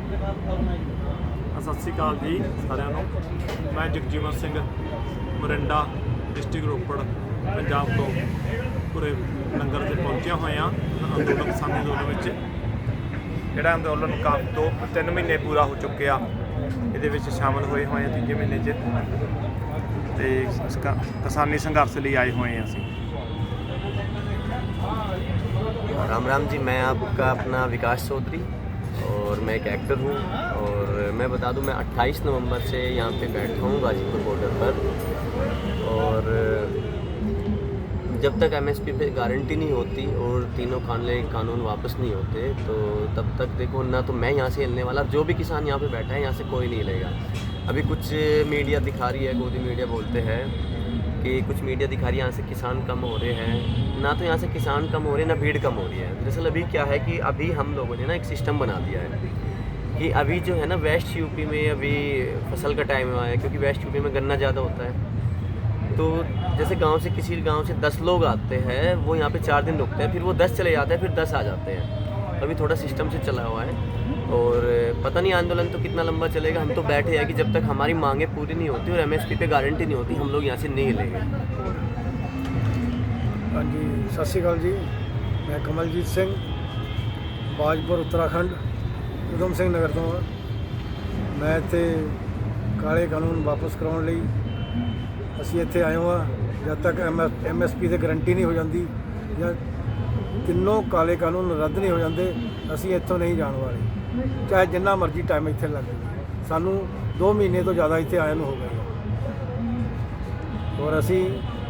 सत श्री अकाल जी सारिਆਂ ਨੂੰ। मैं जगजीवन सिंह मोरिंडा डिस्ट्रिक्ट रोपड़ पंजाब तो पूरे लंगर से पहुंचया होया अंदोलन किसानी अंदोलन में जोड़ा अंदोलन काफी 2-3 महीने पूरा हो चुके आ ये शामिल होए हुए हैं 3 महीने किसानी संघर्ष लिए आए हुए हैं असी। राम राम जी, मैं आपका अपना विकास चौधरी और मैं एक एक्टर हूँ। और मैं बता दूँ, मैं 28 नवंबर से यहाँ पे बैठा हूँ गाजीपुर बॉर्डर पर। और जब तक एमएसपी पे गारंटी नहीं होती और तीनों कानून वापस नहीं होते तो तब तक देखो ना तो मैं यहाँ से हिलने वाला, जो भी किसान यहाँ पे बैठा है यहाँ से कोई नहीं हिलेगा। अभी कुछ मीडिया दिखा रही है, गोदी मीडिया बोलते हैं कि कुछ मीडिया दिखा रही है यहाँ से किसान कम हो रहे हैं। ना तो यहाँ से किसान कम हो रहे हैं, ना भीड़ कम हो रही है। दरअसल अभी क्या है कि अभी हम लोगों ने ना एक सिस्टम बना दिया है कि अभी जो है ना वेस्ट यूपी में अभी फसल का टाइम आया है, क्योंकि वेस्ट यूपी में गन्ना ज़्यादा होता है। तो जैसे गांव से किसी गांव से 10 लोग आते हैं, वो यहाँ पे 4 दिन रुकते हैं, फिर वो 10 चले जाते हैं, फिर 10 आ जाते हैं। अभी थोड़ा सिस्टम से चला हुआ है और पता नहीं आंदोलन तो कितना लंबा चलेगा। हम तो बैठे हैं कि जब तक हमारी मांगें पूरी नहीं होती और एमएसपी पे गारंटी नहीं होती हम लोग यहाँ से नहीं हिलेंगे। हाँ जी, सत श्री अकाल जी। मैं कमलजीत सिंह बाजपुर उत्तराखंड उधम सिंह नगर तो हाँ। मैं इत्थे काले कानून वापस कराने ਲਈ ਅਸੀਂ ਇੱਥੇ ਆਏ ਹਾਂ। जब तक एमएसपी से गारंटी नहीं हो जाती या तीनों काले कानून रद्द नहीं हो जाते ਅਸੀਂ ਇੱਥੋਂ नहीं जाने वाले, चाहे जिन्ना मर्जी टाइम ਇੱਥੇ ਲੱਗ जाए। ਸਾਨੂੰ 2 महीने तो ज़्यादा ਇੱਥੇ आए हो गए और ਅਸੀਂ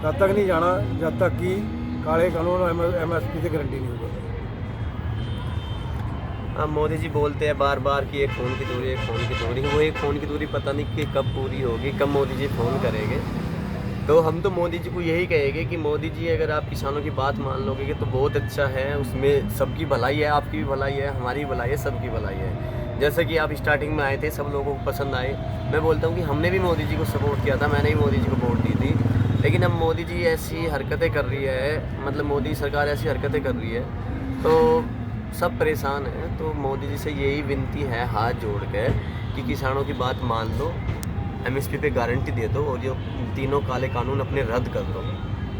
तब तक नहीं जाना जब तक कि काले कानून एमएसपी से गारंटी नहीं होगी। हाँ, मोदी जी बोलते हैं बार बार कि एक फ़ोन की दूरी, एक फ़ोन की दूरी। वो एक फ़ोन की दूरी पता नहीं कि कब पूरी होगी, कब मोदी जी फ़ोन करेंगे। तो हम तो मोदी जी को यही कहेंगे कि मोदी जी अगर आप किसानों की बात मान लोगे तो बहुत अच्छा है, उसमें सबकी भलाई है, आपकी भी भलाई है, हमारी भी भलाई है, सबकी भलाई है। जैसे कि आप स्टार्टिंग में आए थे, सब लोगों को पसंद आए। मैं बोलता हूँ कि हमने भी मोदी जी को सपोर्ट किया था, मैंने भी मोदी जी को वोट दी थी। लेकिन अब मोदी जी ऐसी हरकतें कर रही है, मतलब मोदी सरकार ऐसी हरकतें कर रही है तो सब परेशान हैं। तो मोदी जी से यही विनती है हाथ जोड़ कर कि किसानों की बात मान लो, एमएसपी पे गारंटी दे दो और जो तीनों काले कानून अपने रद्द कर दो।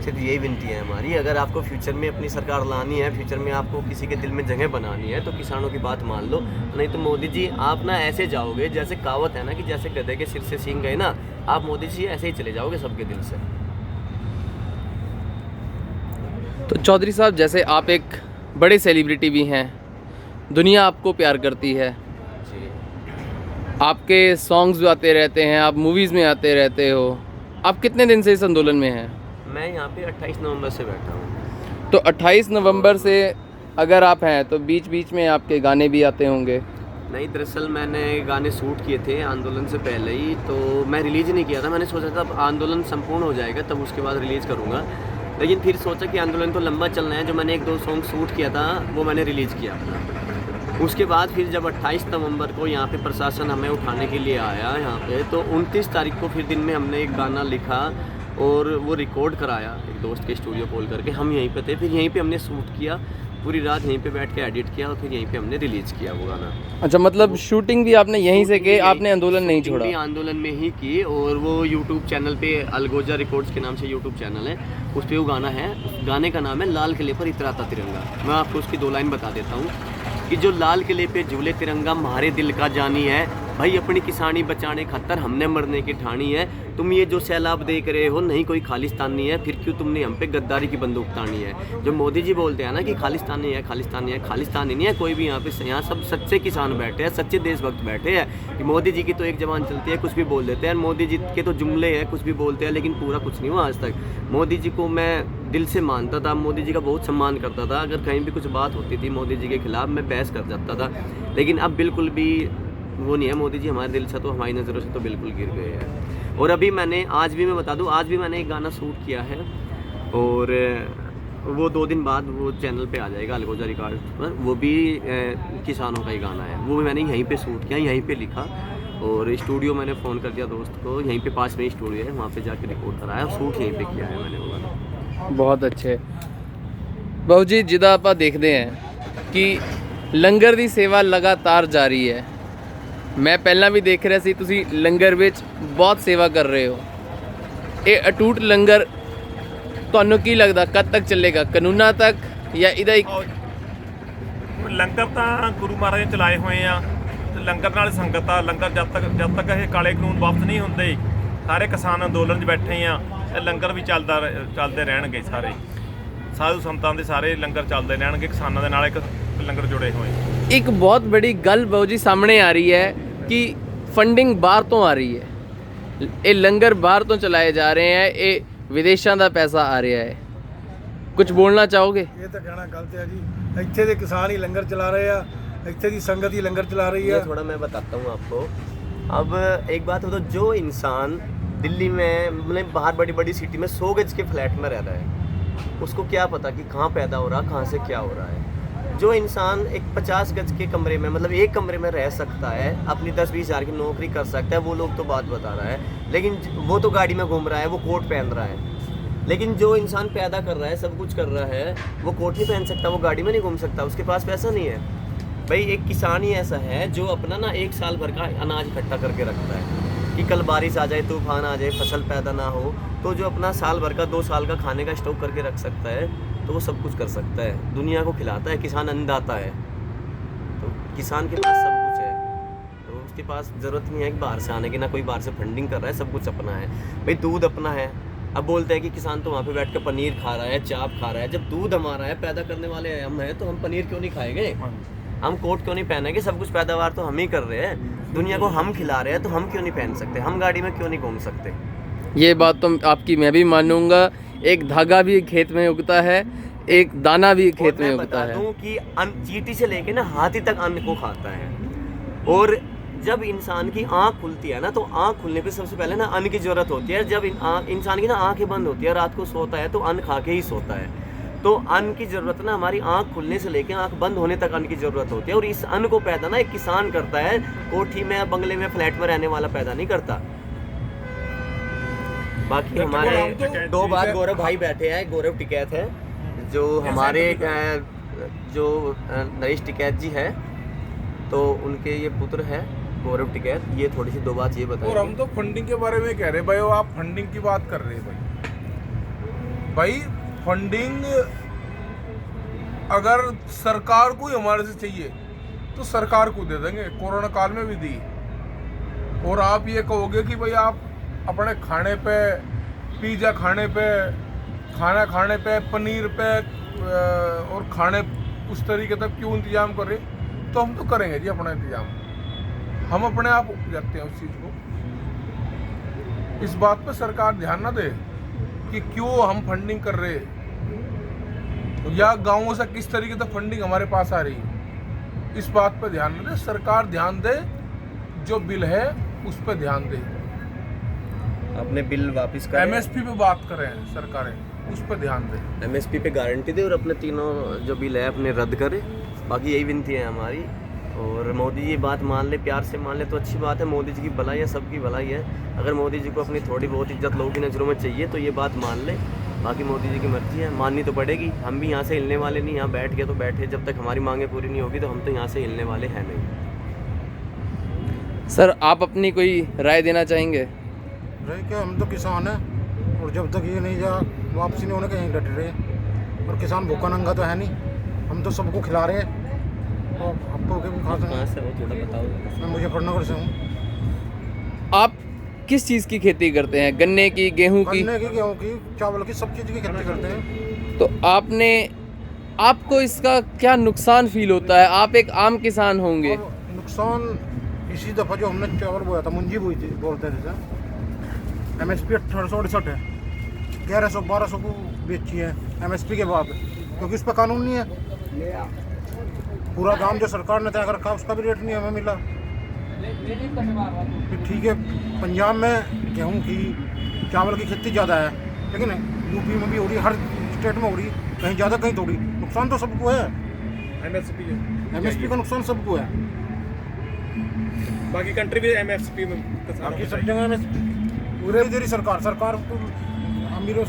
सिर्फ यही विनती है हमारी। अगर आपको फ्यूचर में अपनी सरकार लानी है, फ्यूचर में आपको किसी के दिल में जगह बनानी है तो किसानों की बात मान लो। नहीं तो मोदी जी आप ना ऐसे जाओगे, जैसे कहावत है ना कि जैसे गधे के सिर से सींग गए ना, आप मोदी जी ऐसे ही चले जाओगे सबके दिल से। तो चौधरी साहब, जैसे आप एक बड़े सेलिब्रिटी भी हैं, दुनिया आपको प्यार करती है, आपके सॉन्ग्स भी आते रहते हैं, आप मूवीज़ में आते रहते हो। आप कितने दिन से इस आंदोलन में हैं? मैं यहाँ पे 28 नवंबर से बैठा हूँ। तो 28 नवंबर से अगर आप हैं तो बीच बीच में आपके गाने भी आते होंगे? नहीं, दरअसल मैंने गाने शूट किए थे आंदोलन से पहले ही, तो मैं रिलीज़ नहीं किया था। मैंने सोचा था अब आंदोलन संपूर्ण हो जाएगा तब उसके बाद रिलीज़ करूँगा, लेकिन फिर सोचा कि आंदोलन तो लंबा चलना है। जो मैंने 1-2 सॉन्ग शूट किया था वो मैंने रिलीज़ किया था। उसके बाद फिर जब 28 नवंबर को यहाँ पे प्रशासन हमें उठाने के लिए आया यहाँ पे, तो 29 तारीख को फिर दिन में हमने एक गाना लिखा और वो रिकॉर्ड कराया एक दोस्त के स्टूडियो कॉल करके। हम यहीं पे थे, फिर यहीं पे हमने शूट किया, पूरी रात यहीं पे बैठ के एडिट किया और फिर यहीं पे हमने रिलीज़ किया वो गाना। अच्छा, मतलब शूटिंग भी आपने यहीं से की, आपने आंदोलन नहीं छोड़ा? आंदोलन में ही की। और वो यूट्यूब चैनल पे अलगोजा रिकॉर्ड्स के नाम से यूट्यूब चैनल है, उस पर वो गाना है। गाने का नाम है लाल किले पर इतराता तिरंगा। मैं आपको उसकी 2 लाइन बता देता हूँ कि जो लाल किले पे झूले तिरंगा हमारे दिल का जानी है, भाई अपनी किसानी बचाने खातर हमने मरने की ठानी है। तुम ये जो सैलाब देख रहे हो नहीं कोई खालिस्तानी है, फिर क्यों तुमने हम पे गद्दारी की बंदूक तानी है। जो मोदी जी बोलते हैं ना कि खालिस्तानी है, खालिस्तानी है, खालिस्तानी नहीं है कोई भी यहाँ पे। यहाँ सब सच्चे किसान बैठे हैं, सच्चे देशभक्त बैठे हैं। कि मोदी जी की तो एक जबान चलती है, कुछ भी बोल देते हैं। मोदी जी के तो जुमले हैं, कुछ भी बोलते हैं, लेकिन पूरा कुछ नहीं हुआ आज तक। मोदी जी को मैं दिल से मानता था, मोदी जी का बहुत सम्मान करता था। अगर कहीं भी कुछ बात होती थी मोदी जी के खिलाफ मैं बहस कर जाता था, लेकिन अब बिल्कुल भी वो नहीं है। मोदी जी हमारे दिल से तो, हमारी नज़रों से तो बिल्कुल गिर गए हैं। और अभी मैंने आज भी मैं बता दूं, आज भी मैंने एक गाना शूट किया है और वो 2 दिन बाद वो चैनल पे आ जाएगा अलगोजा रिकॉर्ड पर। वो भी किसानों का ही गाना है, वो मैंने यहीं पे शूट किया, यहीं पे लिखा। और स्टूडियो मैंने फ़ोन कर दिया दोस्त को, यहीं पे पास में ही स्टूडियो है, वहाँ पे जाके रिकॉर्ड कराया, शूट यहीं पे किया है मैंने वो गाना। बहुत अच्छे बाबू जी, जिदा आप देखते हैं कि लंगर की सेवा लगातार जारी है, ਮੈਂ ਪਹਿਲਾਂ ਵੀ ਦੇਖ ਰਿਹਾ ਸੀ ਤੁਸੀਂ ਲੰਗਰ ਵਿੱਚ ਬਹੁਤ ਸੇਵਾ ਕਰ ਰਹੇ ਹੋ। ਇਹ ਅਟੂਟ ਲੰਗਰ ਤੁਹਾਨੂੰ ਕੀ ਲੱਗਦਾ ਕਦ ਤੱਕ ਚੱਲੇਗਾ, ਕਾਨੂੰਨਾਂ ਤੱਕ ਜਾਂ ਇਹਦਾ ਇੱਕ ਲੰਗਰ ਤਾਂ ਗੁਰੂ ਮਹਾਰਾਜ ਨੇ ਚਲਾਏ ਹੋਏ ਆ ਤੇ ਲੰਗਰ ਨਾਲ ਸੰਗਤ ਆ। ਲੰਗਰ ਜਦ ਤੱਕ ਇਹ ਕਾਲੇ ਕਾਨੂੰਨ ਵਾਪਸ ਨਹੀਂ ਹੁੰਦੇ, ਸਾਰੇ ਕਿਸਾਨ ਅੰਦੋਲਨ 'ਚ ਬੈਠੇ ਆ, ਇਹ ਲੰਗਰ ਵੀ ਚੱਲਦੇ ਰਹਿਣਗੇ। ਸਾਰੇ ਸਾਧੂ ਸੰਤਾਂ ਦੇ ਸਾਰੇ ਲੰਗਰ ਚੱਲਦੇ ਰਹਿਣਗੇ, ਕਿਸਾਨਾਂ ਦੇ ਨਾਲ ਇੱਕ ਲੰਗਰ ਜੁੜੇ ਹੋਏ। ਇੱਕ ਬਹੁਤ ਬੜੀ ਗੱਲ ਬਾਊ ਜੀ ਸਾਹਮਣੇ ਆ ਰਹੀ ਹੈ ਕਿ ਫੰਡਿੰਗ ਬਾਹਰ ਤੋਂ ਆ ਰਹੀ ਹੈ। ਇਹ ਲੰਗਰ ਬਾਹਰ ਤੋਂ ਚਲਾਏ ਜਾ ਰਹੇ ਹੈ, ਇਹ ਵਿਦੇਸ਼ਾਂ ਦਾ ਪੈਸਾ ਆ ਰਿਹਾ ਹੈ। ਕੁਝ ਬੋਲਣਾ ਚਾਹੋਗੇ? ਇਹ ਤਾਂ ਕਹਿਣਾ ਗਲਤ ਹੈ ਜੀ। ਇੱਥੇ ਦੇ ਕਿਸਾਨ ਹੀ ਲੰਗਰ ਚਲਾ ਰਹੇ ਆ, ਇੱਥੇ ਦੀ संगत ही लंगर चला रही है। ये थोड़ा मैं बताता हूँ आपको। अब एक बात हो तो जो इंसान दिल्ली में मतलब बाहर बड़ी बड़ी सिटी में 100 गज के फ्लैट में रह रहा है, उसको क्या पता कि कहाँ पैदा हो रहा, कहाँ से क्या हो रहा है। जो इंसान एक 50 गज के कमरे में मतलब एक कमरे में रह सकता है, अपनी 10-20 हज़ार की नौकरी कर सकता है, वो लोग तो बात बता रहा है, लेकिन वो तो गाड़ी में घूम रहा है, वो कोट पहन रहा है। लेकिन जो इंसान पैदा कर रहा है, सब कुछ कर रहा है, वो कोट नहीं पहन सकता, वो गाड़ी में नहीं घूम सकता, उसके पास पैसा नहीं है। भाई एक किसान ही ऐसा है जो अपना ना 1 साल भर का अनाज इकट्ठा करके रखता है कि कल बारिश आ जाए, तूफान आ जाए, फसल पैदा ना हो, तो जो अपना साल भर का 2 साल का खाने का स्टॉक करके रख सकता है, तो वो सब कुछ कर सकता है, दुनिया को खिलाता है। किसान अन्नदाता है, तो किसान के पास सब कुछ है, तो उसके पास ज़रूरत नहीं है कि बाहर से आने की, ना कोई बाहर से फंडिंग कर रहा है, सब कुछ अपना है। भाई दूध अपना है। अब बोलते हैं कि किसान तो वहाँ पे बैठ कर पनीर खा रहा है, चाप खा रहा है। जब दूध हमारा है, पैदा करने वाले हम हैं, तो हम पनीर क्यों नहीं खाएंगे? हम कोट क्यों नहीं पहनेंगे? सब कुछ पैदावार तो हम ही कर रहे हैं, दुनिया को हम खिला रहे हैं, तो हम क्यों नहीं पहन सकते? हम गाड़ी में क्यों नहीं घूम सकते? ये बात तो आपकी मैं भी मानूंगा। एक धागा भी खेत में उगता है, एक दाना भी खेत में उगता है। दूं कि चींटी से लेके ना हाथी तक अन्न को खाता है। और जब इंसान की आँख खुलती है ना, तो आँख खुलने पे सबसे पहले ना अन्न की ज़रूरत होती है। जब इंसान की ना आँखें बंद होती है, रात को सोता है, तो अन्न खा के ही सोता है। तो अन्न की ज़रूरत ना हमारी आँख खुलने से लेके आँख बंद होने तक अन्न की ज़रूरत होती है। और इस अन्न को पैदा ना एक किसान करता है, कोठी में, बंगले में, फ्लैट में रहने वाला पैदा नहीं करता। बाकी हमारे 2 बात गौरव भाई बैठे हैं, गौरव टिकैत है जो हमारे जो नरेश टिकैत जी है, तो उनके ये पुत्र है गौरव टिकैत। ये थोड़ी सी 2 बात ये बताएं। और हम तो फंडिंग के बारे में कह रहे भाई, वो आप फंडिंग की बात कर रहे हैं भाई फंडिंग अगर सरकार को ही हमारे से चाहिए तो सरकार को दे देंगे, कोरोना काल में भी दी। और आप ये कहोगे कि भाई आप अपने खाने पे, पिज़्ज़ा खाने पे, खाना खाने पे, पनीर पे और खाने उस तरीके तक क्यों इंतजाम कर रहे? तो हम तो करेंगे जी अपना इंतजाम, हम अपने आप जाते हैं उस चीज़ को। इस बात पे सरकार ध्यान ना दे कि क्यों हम फंडिंग कर रहे हैं, या गांवों से किस तरीके से फंडिंग हमारे पास आ रही है, इस बात पे ध्यान न दे। सरकार ध्यान दे, जो बिल है उस पे ध्यान दे। अपने बिल वापस करें, एमएसपी पे बात करें, सरकारें उस पे ध्यान दे, एमएसपी पे गारंटी दे, और अपने तीनों जो बिल है अपने रद्द करे। बाकी यही विनती है हमारी। और मोदी जी बात मान ले, प्यार से मान ले तो अच्छी बात है। मोदी जी की भलाई है, सबकी भलाई है। अगर मोदी जी को अपनी थोड़ी बहुत इज्जत लोगों की नज़रों में चाहिए तो ये बात मान ले। बाकी मोदी जी की मर्जी है, माननी तो पड़ेगी। हम भी यहाँ से हिलने वाले नहीं, यहाँ बैठ के तो बैठे, जब तक हमारी मांगें पूरी नहीं होगी तो हम तो यहाँ से हिलने वाले हैं नहीं। सर आप अपनी कोई राय देना चाहेंगे? रहे क्या, हम तो किसान हैं और जब तक ये नहीं जा वापसी नहीं होने कहीं डटे रहे। और किसान भूखा नंगा तो है नहीं, हम तो सबको खिला रहे हैं और आपको भी खा सकते कहाँ से हो थोड़ा बताओ। मैं मुजफ्फरनगर से हूँ। आप किस चीज़ की खेती करते हैं? गन्ने की, गेहूं की? गन्ने की, गेहूँ की, चावल की, सब चीज़ की खेती करते हैं। तो आपको इसका क्या नुकसान फील होता है? आप एक आम किसान होंगे। और नुकसान इसी दफ़ा जो हमने चावल बोया था, मुंजी बोई थी बोलते हैं जैसे, MSP 1868 है, 1100-1200 को बेची है MSP के बाद, क्योंकि उस पर कानून नहीं है। पूरा दाम जो सरकार ने तय कर रखा उसका भी रेट नहीं हमें मिला। ठीक है, पंजाब में गेहूँ की, चावल की खेती ज़्यादा है, लेकिन यूपी में भी हो रही, हर स्टेट में हो रही, कहीं ज़्यादा कहीं थोड़ी। नुकसान तो सबको है, MSP का नुकसान सबको है। बाकी कंट्री भी MSP में बाकी सब जगह MSP पूरे दे रही सरकार को, अमीरों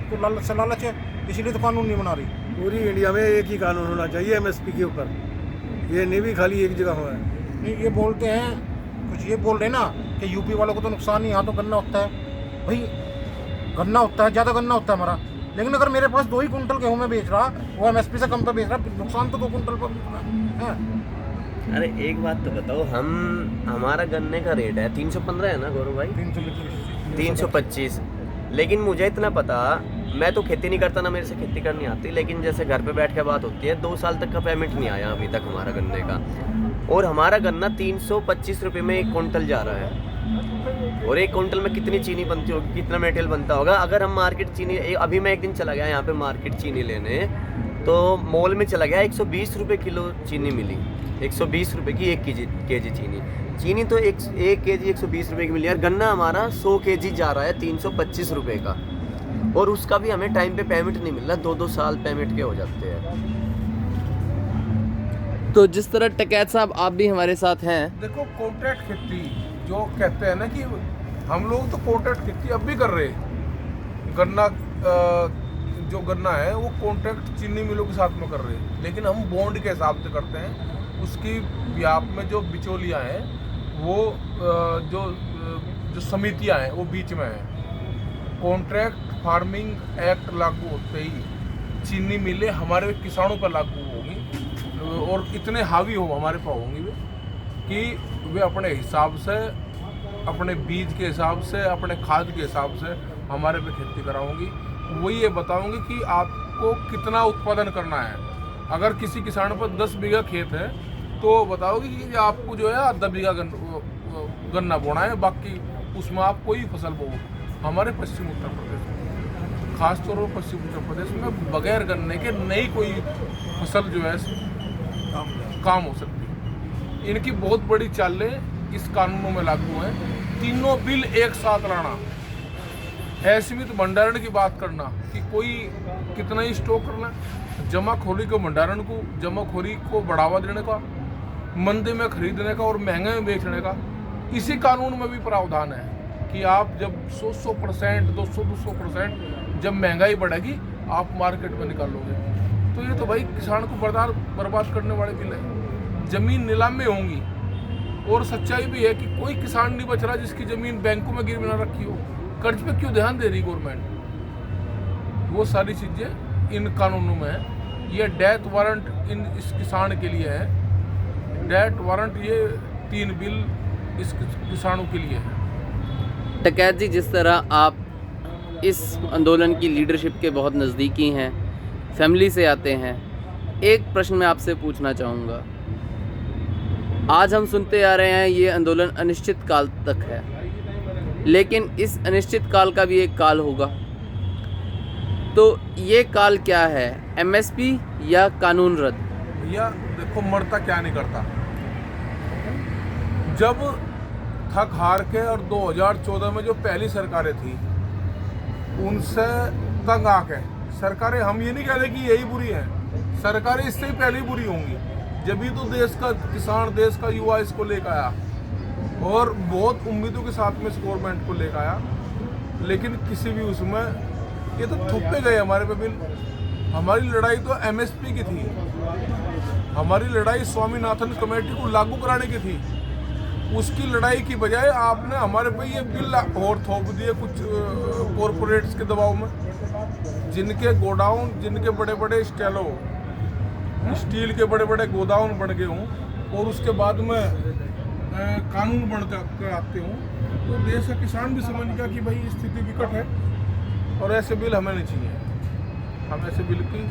को लालच है, इसीलिए तो कानून नहीं बना रही। पूरी इंडिया में एक ही कानून होना चाहिए MSP के ऊपर, ये नहीं भी खाली एक जगह हुआ है। नहीं, ये बोलते हैं कुछ ये बोल रहे ना कि यूपी वालों को तो नुकसान ही, यहाँ तो गन्ना होता है। भाई गन्ना होता है, ज़्यादा गन्ना होता है हमारा, लेकिन अगर मेरे पास 2 ही कुंटल गेहूँ में बेच रहा, वो MSP से कम पे बेच रहा, नुकसान तो 2 कुंटल पर है। अरे एक बात तो बताओ, हमारा गन्ने का रेट है 315 है ना गौरव भाई, 325। लेकिन मुझे इतना पता, मैं तो खेती नहीं करता ना, मेरे से खेती करनी आती, लेकिन जैसे घर पे बैठ के बात होती है, 2 साल तक का पेमेंट नहीं आया अभी तक हमारा गन्ने का, और हमारा गन्ना 325 रुपये में 1 कुंटल जा रहा है। और 1 कुंटल में कितनी चीनी बनती होगी, कितना मेटेरियल बनता होगा। अगर हम मार्केट चीनी, अभी मैं एक दिन चला गया यहाँ पे मार्केट चीनी लेने, तो मॉल में चला गया, 120 रुपये किलो चीनी मिली, 120 रुपये की 1 केजी चीनी तो एक केजी 120 रुपये की मिली यार। गन्ना हमारा 100 केजी जा रहा है 325 रुपये का, और उसका भी हमें टाइम पे पेमेंट नहीं मिल रहा, 2-2 साल पेमेंट के हो जाते हैं। तो जिस तरह टकैत साहब आप भी हमारे साथ हैं, देखो कॉन्ट्रैक्ट खेती जो कहते हैं ना, कि हम लोग तो कॉन्ट्रैक्ट खेती अब भी कर रहे हैं। गन्ना जो गन्ना है वो कॉन्ट्रैक्ट चीनी मिलों के साथ में कर रहे हैं, लेकिन हम बॉन्ड के हिसाब से करते हैं। उसकी व्याप में जो बिचौलियाँ हैं, वो जो समितियाँ हैं, वो बीच में हैं। कॉन्ट्रैक्ट फार्मिंग एक्ट लागू होते ही चीनी मिलें हमारे किसानों पर लागू होगी, और इतने हावी हो हमारे पास होंगी वे, कि वे अपने हिसाब से, अपने बीज के हिसाब से, अपने खाद के हिसाब से हमारे पे खेती कराऊंगी। वो ये बताऊंगी कि आपको कितना उत्पादन करना है। अगर किसी किसान पर 10 बीघा खेत है, तो बताओगे कि आपको जो है आधा बीघा गन्ना बोना है, बाकी उसमें आप कोई फसल बो। हमारे पश्चिम उत्तर प्रदेश में, खासतौर पर पश्चिम उत्तर प्रदेश में, बगैर गन्ने के नई कोई फसल जो है काम हो सकती है। इनकी बहुत बड़ी चालें इस कानूनों में लागू हैं। तीनों बिल एक साथ लाना, असीमित भंडारण की बात करना कि कोई कितना ही स्टॉक करना, जमाखोरी के भंडारण को, जमाखोरी को बढ़ावा देने का, मंदी में खरीदने का और महंगे में बेचने का, इसी कानून में भी प्रावधान है कि आप जब 100%, 200% जब महंगाई बढ़ेगी, आप मार्केट में निकालोगे। तो ये तो भाई किसान को बर्बाद करने वाले बिल है। जमीन नीलामी होंगी, और सच्चाई भी है कि कोई किसान नहीं बच रहा जिसकी जमीन बैंकों में गिरवी ना रखी हो। कर्ज पे क्यों ध्यान दे रही गवर्नमेंट? वो सारी चीज़ें इन कानूनों में है। ये डेथ वारंट इस किसान के लिए है, डेथ वारंट, ये 3 बिल इस किसानों के लिए है। टकैत जी, जिस तरह आप इस आंदोलन की लीडरशिप के बहुत नज़दीकी हैं, फैमिली से आते हैं, एक प्रश्न मैं आपसे पूछना चाहूँगा। आज हम सुनते आ रहे हैं ये आंदोलन अनिश्चित काल तक है, लेकिन इस अनिश्चित काल का भी एक काल होगा। तो ये काल क्या है, MSP या कानून रद्द? या देखो, मरता क्या नहीं करता। जब थक हार के और 2014 में जो पहली सरकारें थी, उनसे तंग आके सरकारें, हम ये नहीं कह रहे कि यही बुरी है, सरकारें इससे ही पहले ही बुरी होंगी। जब भी तो देश का किसान, देश का युवा इसको लेकर आया, और बहुत उम्मीदों के साथ में इस गवर्नमेंट को लेकर आया, लेकिन किसी भी उसमें ये तो थोपे गए हमारे पे बिल। हमारी लड़ाई तो MSP की थी, हमारी लड़ाई स्वामीनाथन कमेटी को लागू कराने की थी। उसकी लड़ाई की बजाय आपने हमारे पे ये बिल और थोप दिए कुछ कॉरपोरेट्स के दबाव में, जिनके गोडाउन, जिनके बड़े बड़े स्टील के बड़े बड़े गोदाम बन गए हों, और उसके बाद में कानून बन कर आते हों। तो देश का किसान भी समझ गया कि भाई स्थिति विकट है, और ऐसे बिल हमें नहीं चाहिए। हम ऐसे बिल की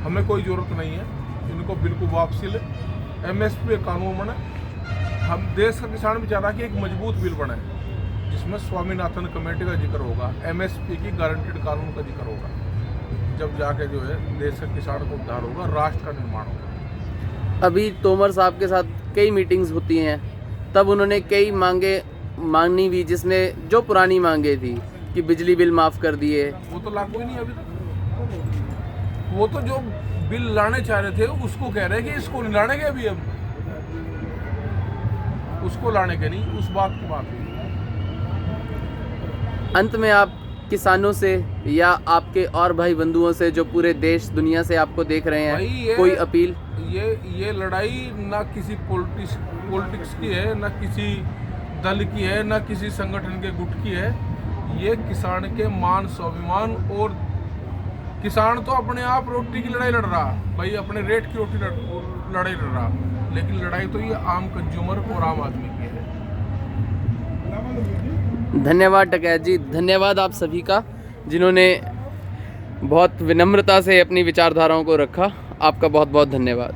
हमें कोई ज़रूरत नहीं है। इनको बिल को वापसी ले, MSP कानून बने। हम देश का किसान भी चाह रहा कि एक मजबूत बिल बने, जिसमें स्वामीनाथन कमेटी का जिक्र होगा, MSP की गारंटीड कानून का जिक्र होगा। जब जाके जो है देश के किसान को उद्धार होगा, राष्ट्र का निर्माण होगा। अभी तोमर साहब के साथ कई मीटिंग्स होती हैं, तब उन्होंने कई मांगनी भी, जिसमें जो पुरानी मांगे थी कि बिजली बिल माफ़ कर दिए, वो तो लागू ही नहीं अभी तक। वो तो जो बिल लाने चाह रहे थे उसको कह रहे हैं कि इसको नहीं लाने के अभी, अब उसको लाने के नहीं, उस बात की बात हुई। अंत में आप किसानों से या आपके और भाई बंधुओं से जो पूरे देश दुनिया से आपको देख रहे हैं, कोई अपील? ये लड़ाई ना किसी पॉलिटिक्स की है, ना किसी दल की है, ना किसी संगठन के गुट की है। ये किसान के मान स्वाभिमान, और किसान तो अपने आप रोटी की लड़ाई लड़ रहा भाई, अपने रेट की रोटी लड़ाई लड़ रहा, लेकिन लड़ाई तो ये आम कंज्यूमर और आम आदमी की है। धन्यवाद डकैत जी, धन्यवाद आप सभी का जिन्होंने बहुत विनम्रता से अपनी विचारधाराओं को रखा। आपका बहुत बहुत धन्यवाद।